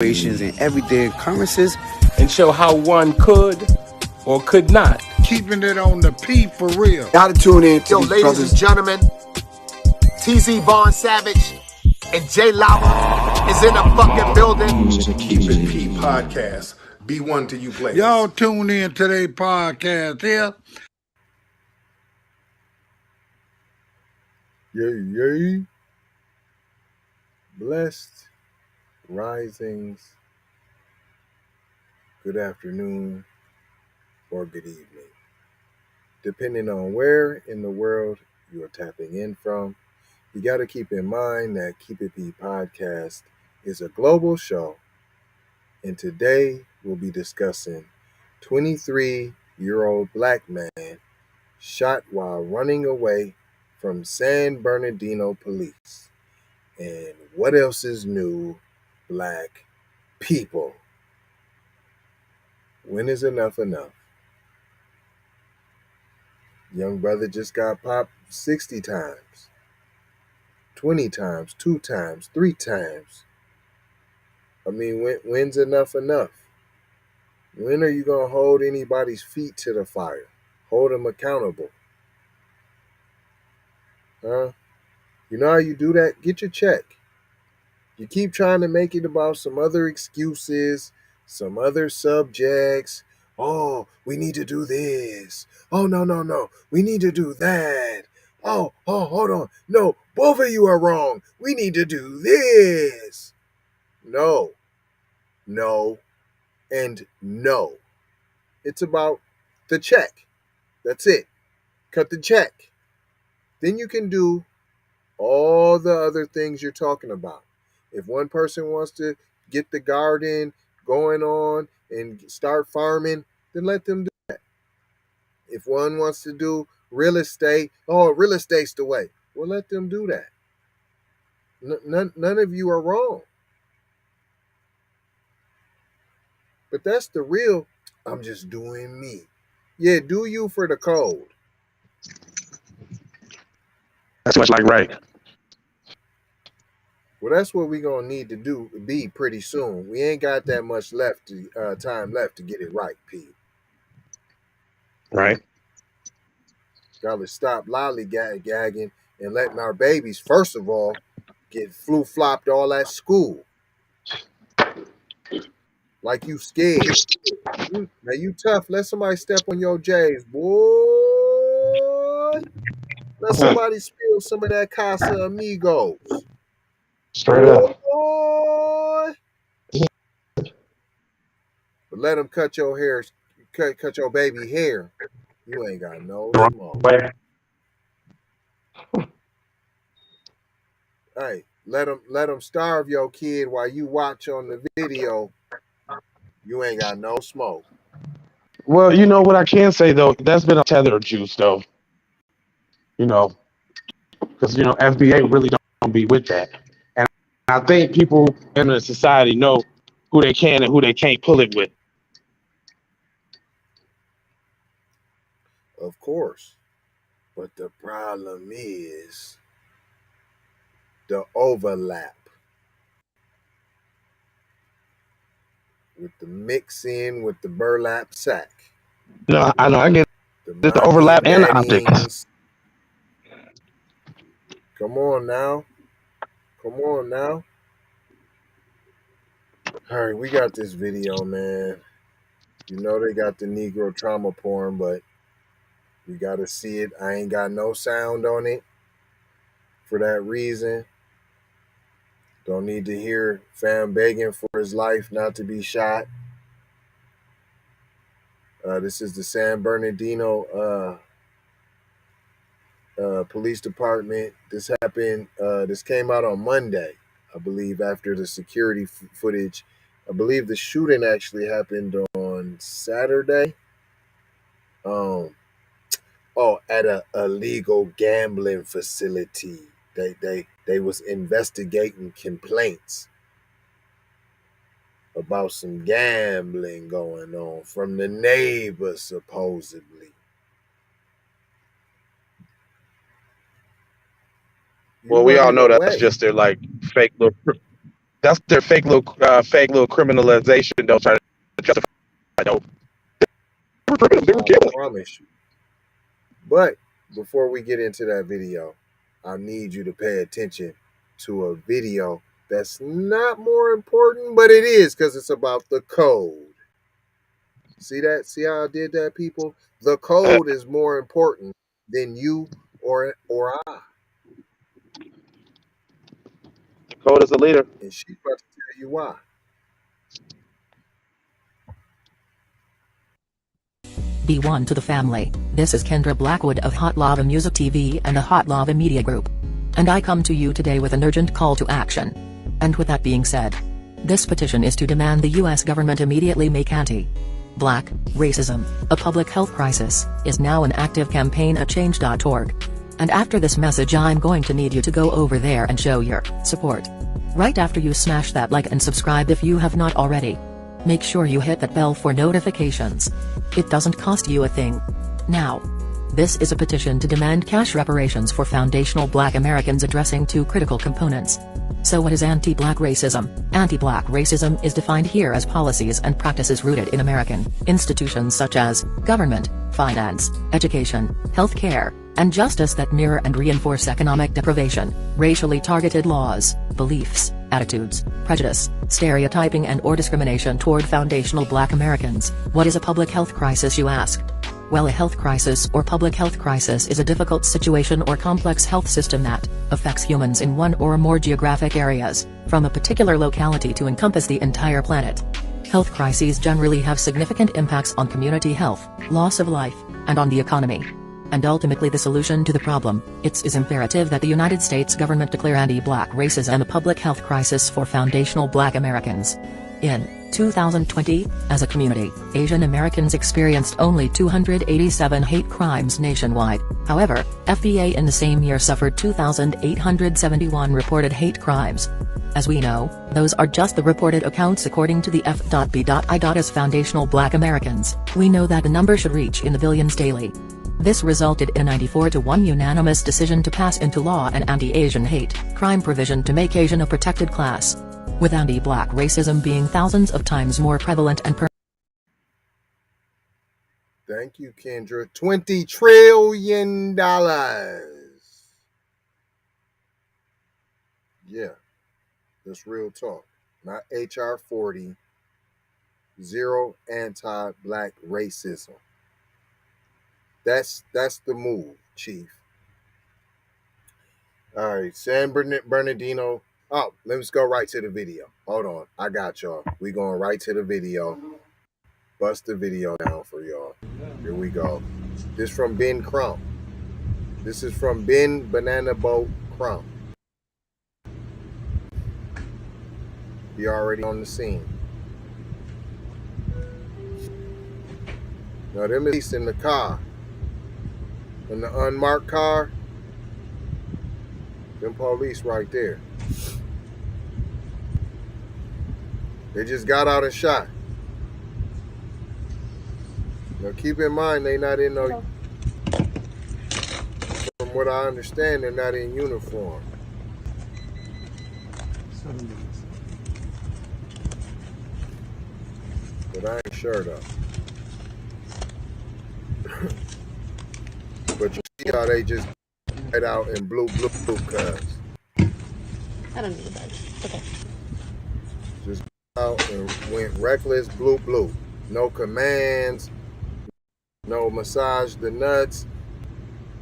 situations and everyday occurrences. and show how one could or could not. Keeping it on the P for real. Gotta tune in to Yo, these ladies brothers. and gentlemen, TZ Vaughn Savage and Jay Lava is in the fucking building. Keep It P podcast. Be one to you players. Y'all tune in to their podcast here. Yay. Blessed risings, good afternoon, or good evening. Depending on where in the world you are tapping in from, you got to keep in mind that Keep It P podcast is a global show. And today we'll be discussing 23-year-old black man shot while running away from San Bernardino police. And what else is new, black people? When is enough enough? Young brother just got popped 60 times, 20 times, 2 times, 3 times. I mean, when's enough enough? When are you going to hold anybody's feet to the fire? Hold them accountable. Huh? You know how you do that? Get your check. You keep trying to make it about some other excuses, some other subjects. Oh, we need to do this. Oh, no. We need to do that. Oh, hold on. No, both of you are wrong. We need to do this. No, and no. It's about the check. That's it. Cut the check. Then you can do all the other things you're talking about. If one person wants to get the garden going on and start farming, then let them do that. If one wants to do real estate, real estate's the way. Well, let them do that. None of you are wrong. But that's the real, I'm just doing me. Yeah, do you for the code. That's much like right. Well, that's what we're going to need to be pretty soon. We ain't got that much time left to get it right, Pete. Right. Got to stop lollygagging and letting our babies, first of all, get flu-flopped all at school. Like you scared. Now you tough. Let somebody step on your J's, boy. Let somebody spill some of that Casa Amigos. Straight up. Boy. But let them cut your hair, cut your baby hair. You ain't got no smoke. Hey, let them starve your kid while you watch on the video. You ain't got no smoke. Well, you know what I can say though, that's been a tether juice though. You know, because FBA really don't be with that, and I think people in the society know who they can and who they can't pull it with. Of course, but the problem is the overlap with the mixing with the burlap sack. No, I know. I get the overlap and the optics. Come on now. All right, we got this video, man. You know they got the Negro trauma porn, but we got to see it. I ain't got no sound on it for that reason. Don't need to hear fam begging for his life not to be shot. This is the San Bernardino police department. This happened. This came out on Monday, I believe, after the security footage. I believe the shooting actually happened on Saturday. At a illegal gambling facility. They was investigating complaints about some gambling going on from the neighbors, supposedly. Well, we all know that's just their fake little That's their fake little criminalization. They'll try to justify. No, they were I killing. promise you. But before we get into that video, I need you to pay attention to a video that's not more important, but it is because it's about the code. See that? See how I did that, people? The code is more important than you or I. Code is the leader. And she's about to tell you why. B1 to the family. This is Kendra Blackwood of Hot Lava Music TV and the Hot Lava Media Group. And I come to you today with an urgent call to action. And with that being said, this petition is to demand the US government immediately make anti-black racism a public health crisis is now an active campaign at change.org. And after this message I'm going to need you to go over there and show your support. Right after you smash that like and subscribe if you have not already. Make sure you hit that bell for notifications. It doesn't cost you a thing. Now, this is a petition to demand cash reparations for foundational Black Americans addressing two critical components. So what is anti-Black racism? Anti-Black racism is defined here as policies and practices rooted in American institutions such as government, finance, education, healthcare, and justice that mirror and reinforce economic deprivation, racially targeted laws, beliefs, attitudes, prejudice, stereotyping and/or discrimination toward foundational Black Americans. What is a public health crisis, you ask? Well, a health crisis or public health crisis is a difficult situation or complex health system that affects humans in one or more geographic areas, from a particular locality to encompass the entire planet. Health crises generally have significant impacts on community health, loss of life, and on the economy. And ultimately the solution to the problem, it is imperative that the United States government declare anti-Black racism a public health crisis for foundational Black Americans. In 2020, as a community, Asian Americans experienced only 287 hate crimes nationwide. However, FBA in the same year suffered 2,871 reported hate crimes. As we know, those are just the reported accounts according to the F.B.I. as foundational Black Americans. We know that the number should reach in the billions daily. This resulted in a 94-1 unanimous decision to pass into law an anti-Asian hate crime provision to make Asian a protected class, with anti-Black racism being thousands of times more prevalent and Thank you, Kendra. $20 trillion. Yeah, that's real talk. Not HR 40. Zero anti-Black racism. That's the move, Chief. All right, San Bernardino. Oh, let's go right to the video. Hold on, I got y'all. We going right to the video. Bust the video down for y'all. Here we go. This from Ben Crump. This is from Ben Banana Boat Crump. He already on the scene. Now them is in the car. In the unmarked car. Them police right there. They just got out and shot. Now keep in mind they not in no. From what I understand, they're not in uniform. But I ain't sure though. But you see how they just head out in blue cuz. I don't need a badge. Okay. Just out and went reckless blue. No commands, no massage the nuts.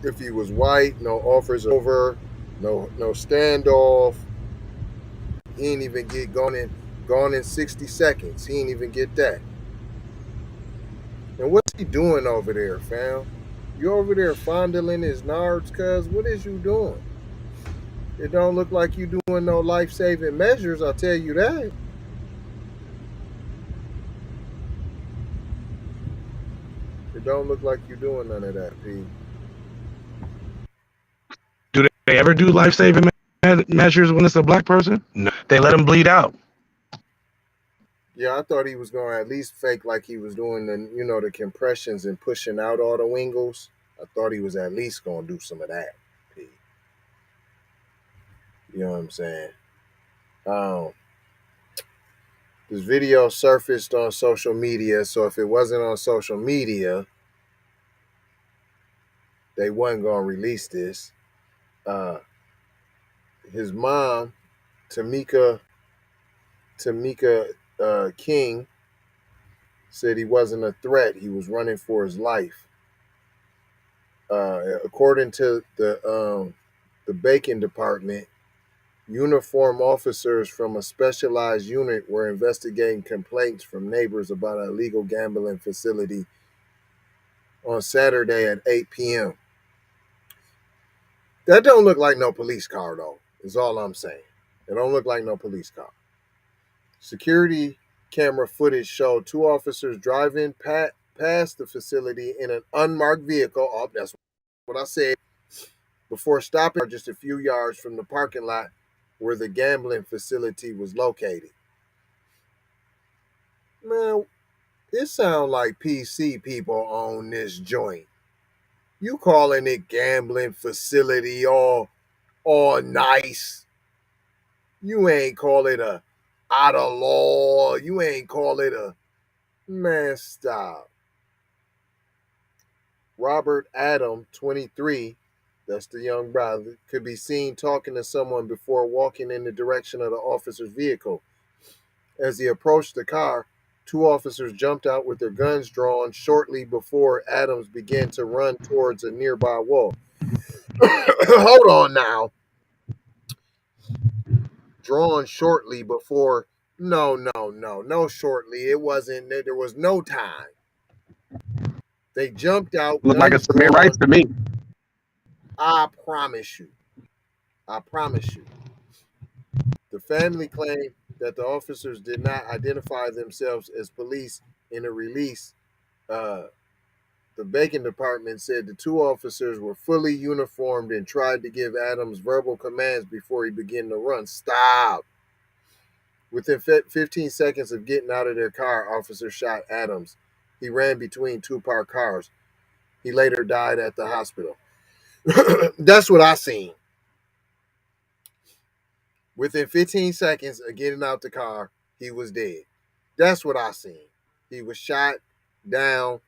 If he was white, no offers over, no standoff. He ain't even get gone in 60 seconds. He ain't even get that. And what's he doing over there, fam? You over there fondling his nards, cuz? What is you doing? It don't look like you doing no life-saving measures, I'll tell you that. It don't look like you doing none of that, P. Do they ever do life-saving measures when it's a Black person? No, they let them bleed out. Yeah, I thought he was going to at least fake like he was doing the compressions and pushing out all the wingles. I thought he was at least going to do some of that, P. You know what I'm saying? This video surfaced on social media, so if it wasn't on social media, they wasn't going to release this. His mom, Tamika King, said he wasn't a threat. He was running for his life. According to the Bacon Department, uniformed officers from a specialized unit were investigating complaints from neighbors about an illegal gambling facility on Saturday at 8 p.m. That don't look like no police car, though, is all I'm saying. It don't look like no police car. Security camera footage showed two officers driving past the facility in an unmarked vehicle. Oh, that's what I said. Before stopping just a few yards from the parking lot where the gambling facility was located. Man, it sounds like PC people own this joint. You calling it gambling facility all nice. You ain't call it a out of law. You ain't call it a... Man, stop. Robert Adam, 23, that's the young brother, could be seen talking to someone before walking in the direction of the officer's vehicle. As he approached the car, two officers jumped out with their guns drawn shortly before Adams began to run towards a nearby wall. Hold on now. Drawn shortly before... No shortly. It wasn't... There was no time. They jumped out. Look like a severe rights to me. I promise you. The family claimed that the officers did not identify themselves as police in a release. The Bacon Department said the two officers were fully uniformed and tried to give Adams verbal commands before he began to run. Stop. Within 15 seconds of getting out of their car, officers shot Adams. He ran between two parked cars. He later died at the hospital. That's what I seen. Within 15 seconds of getting out the car, he was dead. That's what I seen. He was shot down.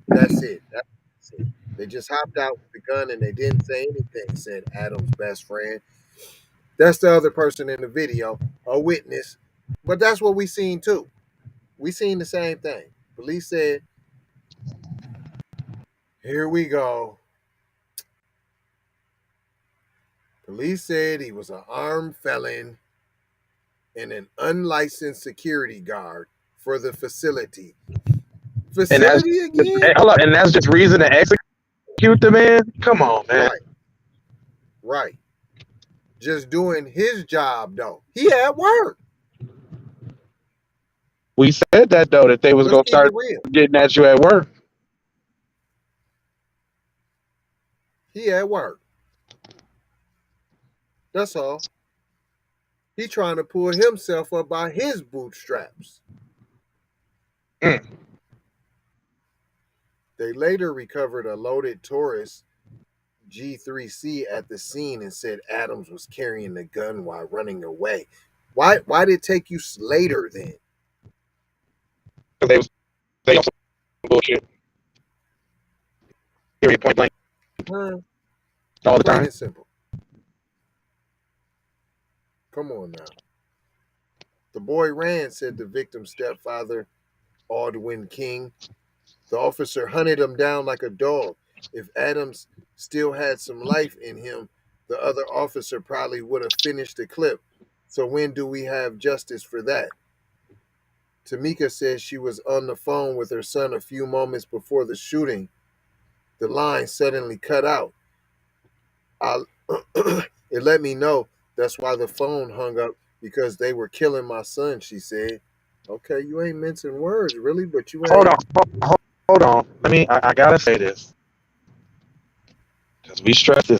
That's it. They just hopped out with the gun and they didn't say anything, said Adam's best friend. That's the other person in the video, a witness. But that's what we seen too. We seen the same thing. Police said, here we go. Police said he was an armed felon and an unlicensed security guard for the facility. Facility again? And that's just reason to execute the man? Come on, man. Right. Just doing his job, though. He had work. We said that, though, that they was going to start getting at you at work. He had work. That's all. He trying to pull himself up by his bootstraps. They later recovered a loaded Taurus G3C at the scene and said Adams was carrying the gun while running away. Why did it take you later then? Because they also bullshit. Period, point blank. All the time. Plain and simple. Come on now. The boy ran, said the victim's stepfather, Aldwin King. The officer hunted him down like a dog. If Adams still had some life in him, the other officer probably would have finished the clip. So when do we have justice for that? Tamika says she was on the phone with her son a few moments before the shooting. The line suddenly cut out. It let me know that's why the phone hung up, because they were killing my son, she said. Okay, you ain't mincing words, really, but you ain't... Hold on. I gotta say this. Because we stress this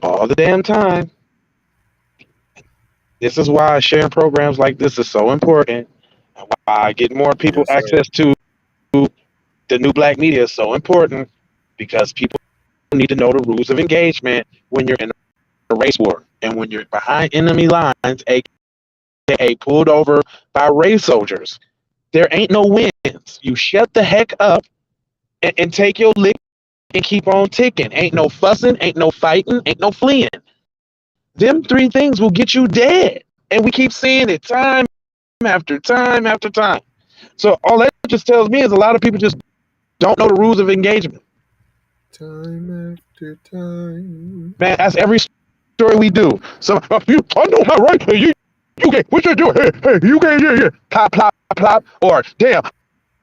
all the damn time. This is why sharing programs like this is so important. And why getting more people access to the new black media is so important. Because people need to know the rules of engagement when you're in a race war. And when you're behind enemy lines, aka pulled over by race soldiers. There ain't no wins. You shut the heck up and take your lick and keep on ticking. Ain't no fussing, ain't no fighting, ain't no fleeing. Them three things will get you dead. And we keep seeing it time after time after time. So all that just tells me is a lot of people just don't know the rules of engagement. Time after time. Man, that's every story we do. So I know my right. Hey, you okay? What you doing? Hey, you okay? Yeah. Plop, plop, plop. Or damn,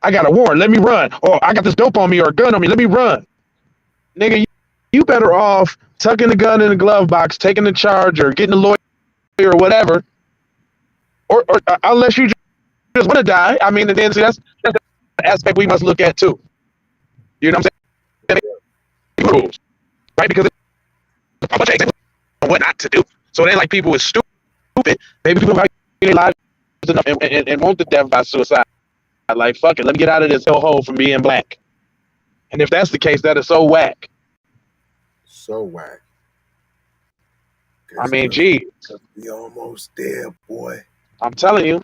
I got a warrant. Let me run. Or I got this dope on me or a gun on me. Let me run. Nigga, you better off tucking the gun in the glove box, taking the charge, or getting a lawyer or whatever. Or unless you just want to die. I mean, and then see that's the aspect we must look at too. You know what I'm saying? Rules, right? Because a bunch of examples on what not to do. So it ain't like people is stupid. Maybe people might get lives enough and want the death by suicide. Like, fuck it, let me get out of this hole from being black. And if that's the case, that is so whack. So whack. I mean, gee. We almost there, boy. I'm telling you.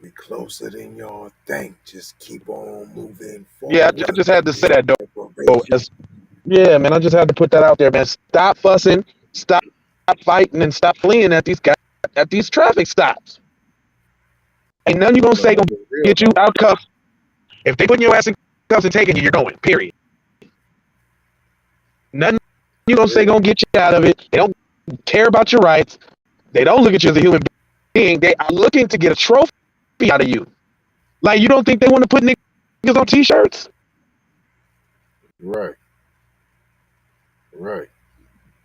We closer than y'all think. Just keep on moving forward. Yeah, I just had to say that, though. Yeah, man, I just had to put that out there, man. Stop fussing, stop fighting, and stop fleeing at these traffic stops. Ain't nothing you gonna say gonna get you out cuffs. If they putting your ass in cuffs and taking you, you're going. Period. Nothing you gonna say gonna get you out of it. They don't care about your rights. They don't look at you as a human being. They are looking to get a trophy out of you. Like, you don't think they want to put niggas on t-shirts? Right.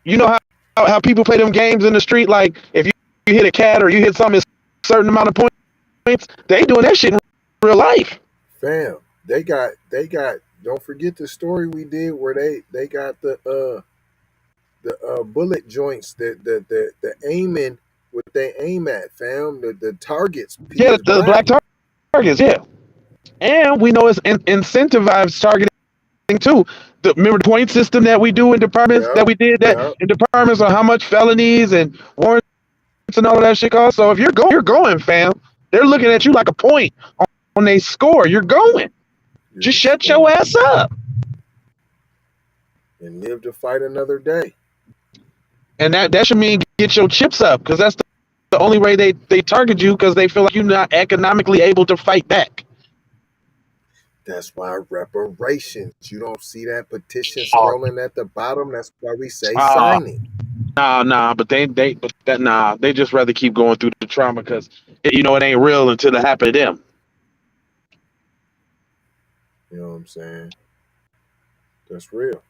You know how people play them games in the street? Like, if you hit a cat or you hit something a certain amount of points, they doing that shit in real life. Fam, they got. Don't forget the story we did where they got the bullet joints, the aiming what they aim at, fam. The targets. Yeah, the black targets. Yeah, and we know it's incentivized targeting too. Remember the point system that we do in departments that we did in departments on how much felonies and warrants and all of that shit costs. So if you're going, fam. They're looking at you like a point on their score. You're going. Just shut your ass up and live to fight another day. And that should mean get your chips up, because that's the only way they target you, because they feel like you're not economically able to fight back. That's why reparations. You don't see that petition scrolling at the bottom. That's why we say sign it. Nah, but they just rather keep going through the trauma, because it ain't real until it happened to them. You know what I'm saying? That's real.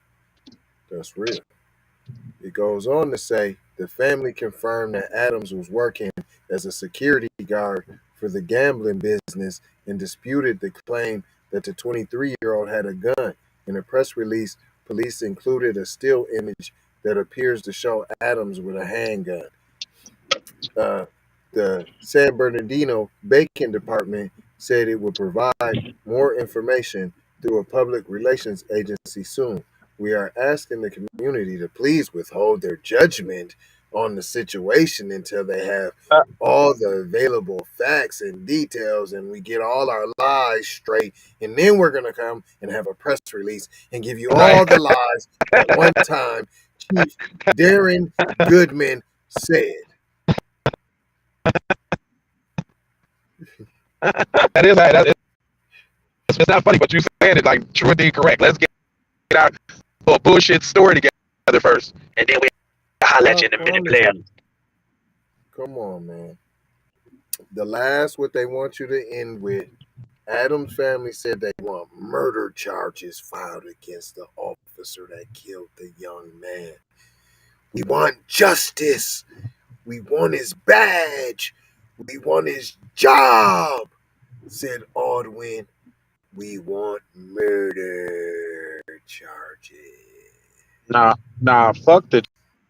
It goes on to say the family confirmed that Adams was working as a security guard for the gambling business and disputed the claim that the 23-year-old had a gun. In a press release, police included a still image that appears to show Adams with a handgun. The San Bernardino Bacon Department said it would provide more information through a public relations agency soon. We are asking the community to please withhold their judgment on the situation until they have all the available facts and details and we get all our lies straight. And then we're going to come and have a press release and give you all the lies at one time, Chief Darren Goodman said. It's not funny, but you said it like true and correct. Let's get our little bullshit story together first, and then I'll let you in a minute, player. Come on, man. The last, what they want you to end with, Adams' family said they want murder charges filed against the officer that killed the young man. We want justice. We want his badge. We want his job, said Aldwin. We want murder charges. Nah, fuck the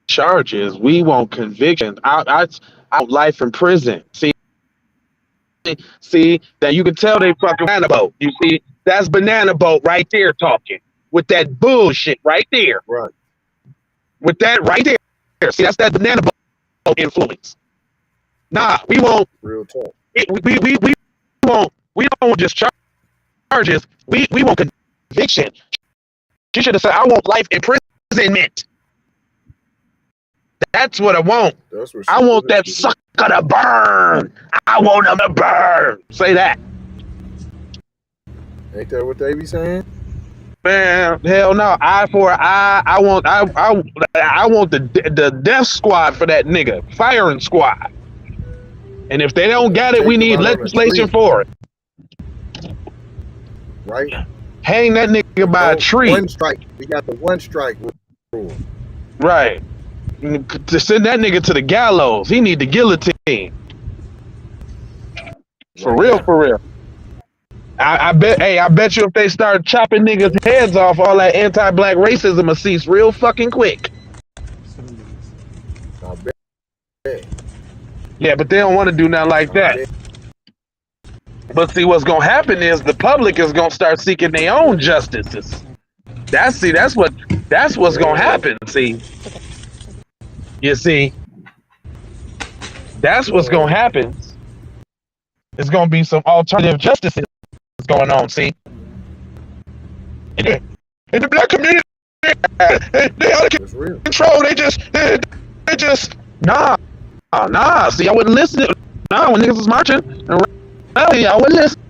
charges. We want convictions. Out life in prison. See that you can tell they fucking banana boat. You see, that's banana boat right there talking with that bullshit right there. Right. With that right there. See, that's that banana boat influence. Nah, we won't. Real talk. We won't. We don't want just charges. We want conviction. She should have said, "I want life imprisonment." That's what I want. That's what I want that sucker to burn. I want him to burn. Say that. Ain't that what they be saying? Man, hell no. Eye for an eye. I want the death squad for that nigga. Firing squad. And if they don't got it, we need legislation for it. Right? Hang that nigga by a tree. One strike. We got the one strike rule. Right. To send that nigga to the gallows. He need the guillotine. For real, for real. I bet you if they start chopping niggas' heads off, all that anti-black racism will cease real fucking quick. I bet. Yeah, but they don't want to do nothing like that. But see, what's gonna happen is the public is gonna start seeking their own justices. That's what's gonna happen. See, you see, that's what's gonna happen. It's gonna be some alternative justices going on. See, in the black community, they out of control. They just nah. See, I wouldn't listen. Nah, when niggas was marching rally, I wouldn't listen.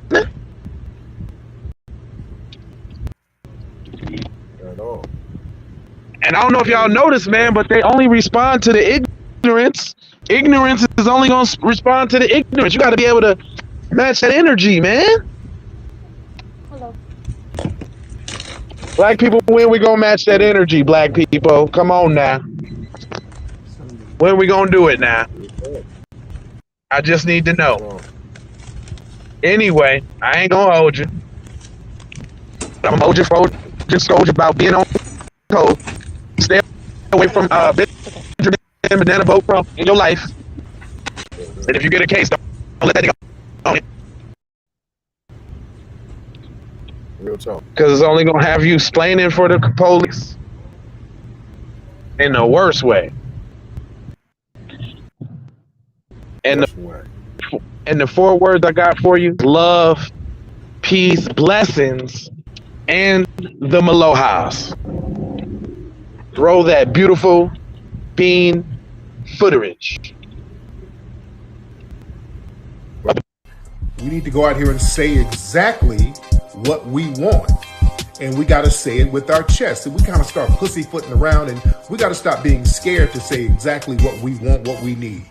At all. And I don't know if y'all noticed, man, but they only respond to the ignorance. Ignorance is only gonna respond to the ignorance. You got to be able to match that energy, man. Hello. Black people, when we gonna match that energy? Black people, come on now. When we gonna do it now? I just need to know. Anyway, I ain't gonna hold you. I'm gonna hold you for just scold you about being on code. Stay away from Benjamin Banana Boat Pro in your life. And if you get a case, don't let that nigga on it. Real talk. Because it's only gonna have you explaining for the police in the worst way. And the 4 words I got for you: love, peace, blessings, and the malohas. Throw that beautiful bean footerage. We need to go out here and say exactly what we want. And we got to say it with our chest. And we kind of start pussyfooting around, and we got to stop being scared to say exactly what we want, what we need.